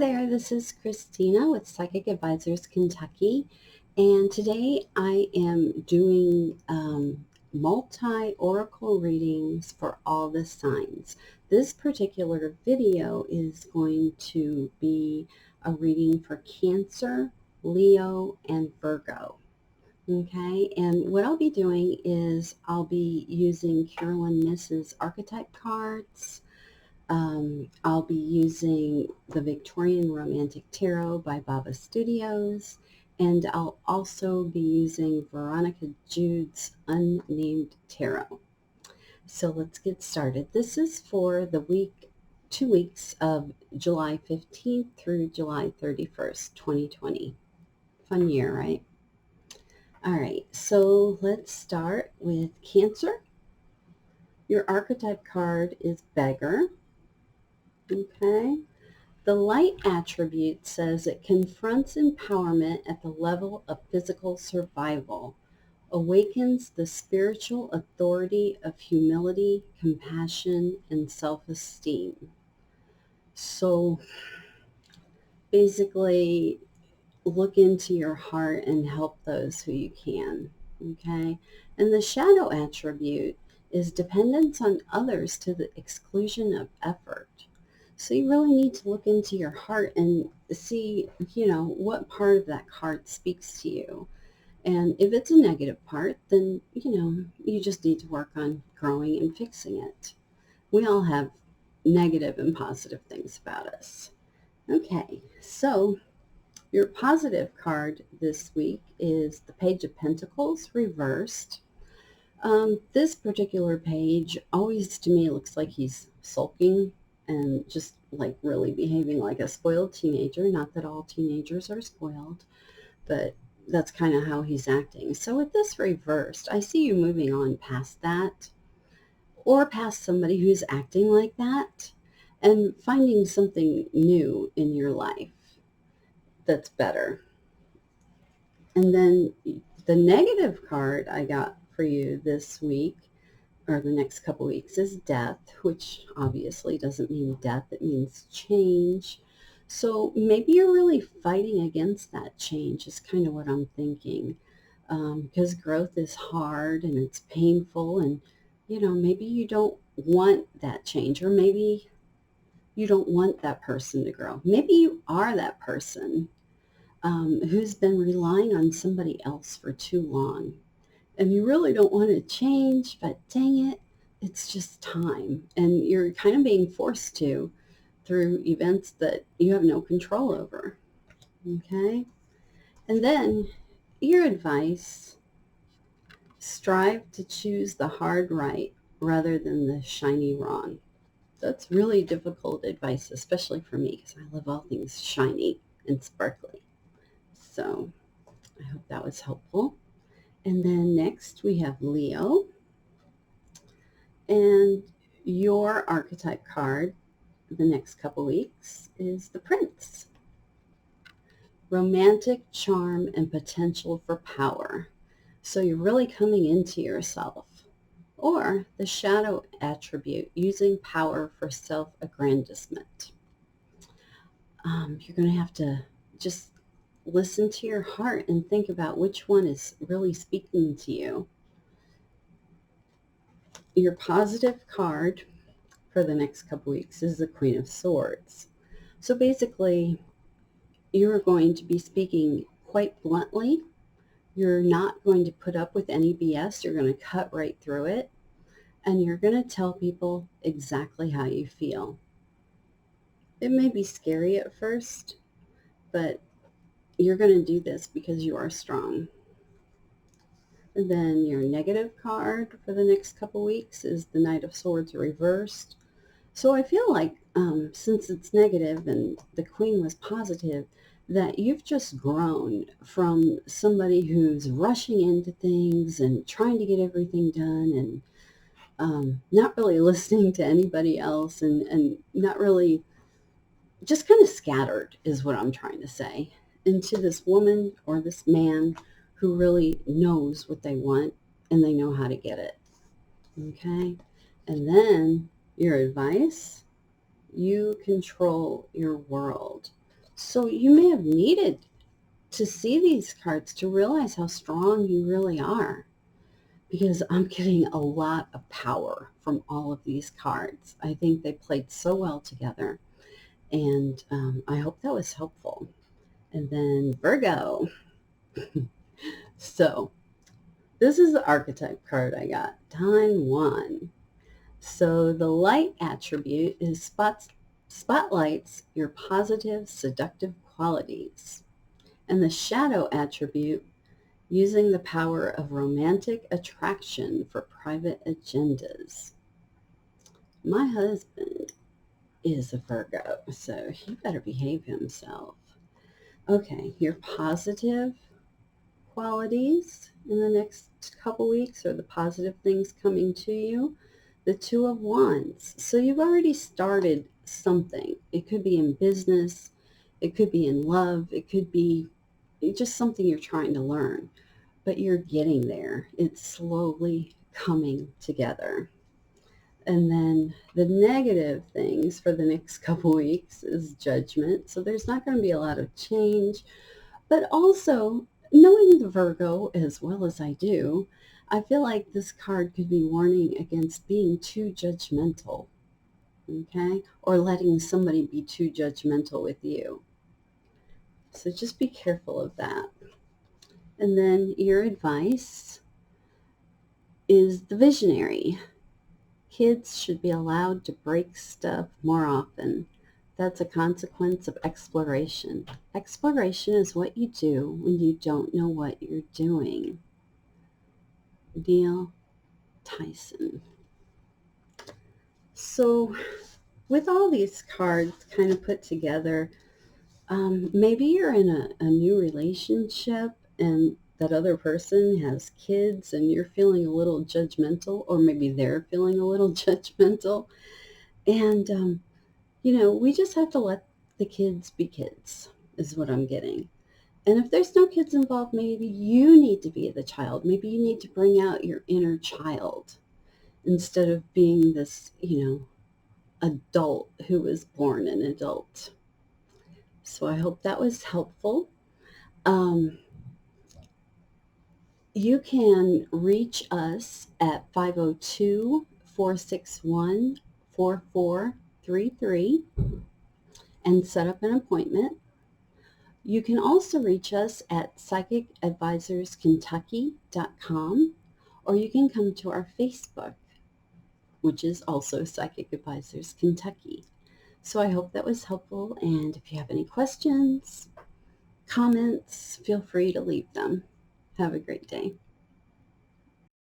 there, this is Christina with Psychic Advisors Kentucky, and today I am doing multi-oracle readings for all the signs. This particular video is going to be a reading for Cancer, Leo, and Virgo. Okay, and what I'll be doing is I'll be using Carolyn Myss's Archetype cards. I'll be using the Victorian Romantic Tarot by Baba Studios, and I'll also be using Veronica Jude's Unnamed Tarot. So let's get started. This is for the 2 weeks of July 15th through July 31st, 2020. Fun year, right? All right, so let's start with Cancer. Your archetype card is Beggar. Okay. The light attribute says it confronts empowerment at the level of physical survival, awakens the spiritual authority of humility, compassion, and self-esteem. So basically, look into your heart and help those who you can. Okay. And the shadow attribute is dependence on others to the exclusion of effort. So you really need to look into your heart and see, what part of that card speaks to you. And if it's a negative part, then, you just need to work on growing and fixing it. We all have negative and positive things about us. Okay, so your positive card this week is the Page of Pentacles reversed. This particular page always to me looks like he's sulking and just like really behaving like a spoiled teenager. Not that all teenagers are spoiled, but that's kind of how he's acting. So with this reversed, I see you moving on past that, or past somebody who's acting like that, and finding something new in your life that's better. And then the negative card I got for you this week, or the next couple weeks, is Death, which obviously doesn't mean death, it means change. So maybe you're really fighting against that change is kind of what I'm thinking, because growth is hard and it's painful, and maybe you don't want that change, or maybe you don't want that person to grow. Maybe you are that person who's been relying on somebody else for too long. And you really don't want to change, but dang it, it's just time. And you're kind of being forced to through events that you have no control over. Okay? And then your advice, strive to choose the hard right rather than the shiny wrong. That's really difficult advice, especially for me, because I love all things shiny and sparkly. So I hope that was helpful. And then next we have Leo. And your archetype card the next couple weeks is the Prince. Romantic charm and potential for power. So you're really coming into yourself. Or the shadow attribute, using power for self-aggrandizement. You're going to have to just listen to your heart and think about which one is really speaking to you. Your positive card for the next couple weeks is the Queen of Swords. So basically, you're going to be speaking quite bluntly. You're not going to put up with any BS. You're going to cut right through it. And you're going to tell people exactly how you feel. It may be scary at first, but you're going to do this because you are strong. And then your negative card for the next couple weeks is the Knight of Swords reversed. So I feel like since it's negative and the Queen was positive, that you've just grown from somebody who's rushing into things and trying to get everything done and not really listening to anybody else and not really, just kind of scattered is what I'm trying to say, into this woman or this man who really knows what they want and they know how to get it. Okay? And then your advice, you control your world. So you may have needed to see these cards to realize how strong you really are, because I'm getting a lot of power from all of these cards. I think they played so well together, and I hope that was helpful. And then Virgo. So this is the archetype card I got, Time 1. So the light attribute is spotlights your positive, seductive qualities. And the shadow attribute, using the power of romantic attraction for private agendas. My husband is a Virgo, so he better behave himself. Okay, your positive qualities in the next couple weeks, or the positive things coming to you. The Two of Wands. So you've already started something. It could be in business. It could be in love. It could be just something you're trying to learn. But you're getting there. It's slowly coming together. And then the negative things for the next couple weeks is Judgment. So there's not going to be a lot of change. But also, knowing the Virgo as well as I do, I feel like this card could be warning against being too judgmental, okay? Or letting somebody be too judgmental with you. So just be careful of that. And then your advice is the Visionary. Kids should be allowed to break stuff more often. That's a consequence of exploration. Exploration is what you do when you don't know what you're doing. Neil Tyson. So with all these cards kind of put together, maybe you're in a new relationship and that other person has kids and you're feeling a little judgmental, or maybe they're feeling a little judgmental. And, we just have to let the kids be kids, is what I'm getting. And if there's no kids involved, maybe you need to be the child. Maybe you need to bring out your inner child instead of being this, adult who was born an adult. So I hope that was helpful. You can reach us at 502-461-4433 and set up an appointment. You can also reach us at psychicadvisorskentucky.com, or you can come to our Facebook, which is also Psychic Advisors Kentucky. So I hope that was helpful, and if you have any questions, comments, feel free to leave them. Have a great day.